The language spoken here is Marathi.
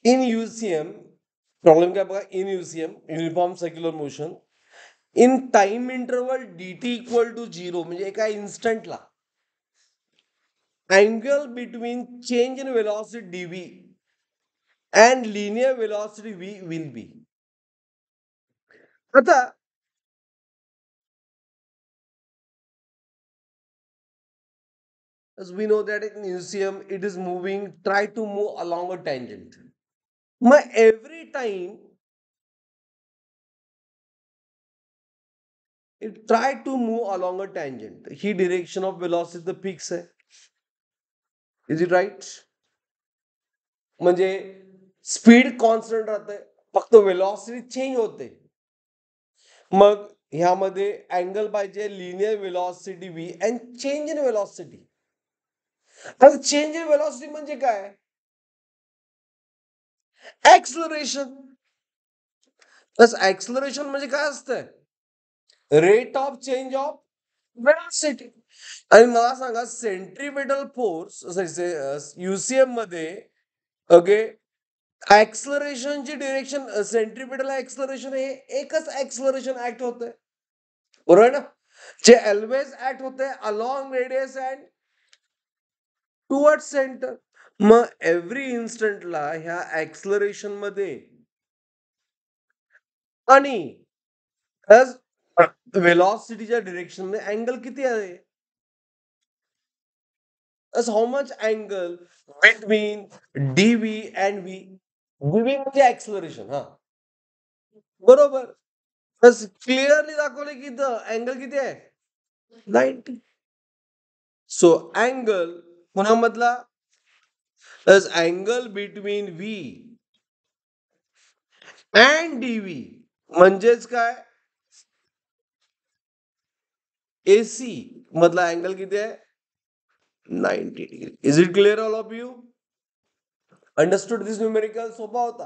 इन UCM प्रॉब्लेम काय बघा, in UCM uniform circular motion in time interval dt equal to 0 म्हणजे एका इन्स्टंटला angle between change in velocity dv and linear velocity v will be. आता as we know that in UCM it is moving, try to move along a tangent. मग every time it try to move along a tangent, ही direction of velocity तर फिक्स आहे. Is it right? म्हणजे स्पीड कॉन्स्टंट राहते, फक्त वेलॉसिटी चेंज होते. मग ह्यामध्ये अँगल पाहिजे linear velocity v and change in velocity. आता चेंज इन वेलॉसिटी म्हणजे काय? ऍक्सलरेशन. प्लस ऍक्सलरेशन म्हणजे काय असतं? Rate of change of velocity. आणि मला सांगा सेंट्रीपेटल फोर्स UCM मध्ये ओके ऍक्सलरेशनची डिरेक्शन सेंट्रीपेटल ऍक्सलरेशन हे एकच ऍक्सलरेशन ऍक्ट होतंय, बरोबर ना? जे ऑलवेज ऍक्ट होते along radius and toward centre. मग एव्हरी इन्स्टंटला ह्या ऍक्सलरेशन मध्ये आणि वेलॉसिटीच्या डिरेक्शन मध्ये अँगल किती आहे? How much angle between dv and v. dv म्हणजे ऍक्सलरेशन, हा बरोबर. क्लिअरली दाखवले की अँगल किती आहे? 90. सो अँगल कोणामधला? Angle between v and dv म्हणजेच काय? AC मधला अँगल किती आहे? 90 degree. Is it clear all of you? Understood this numerical? सोपा होता.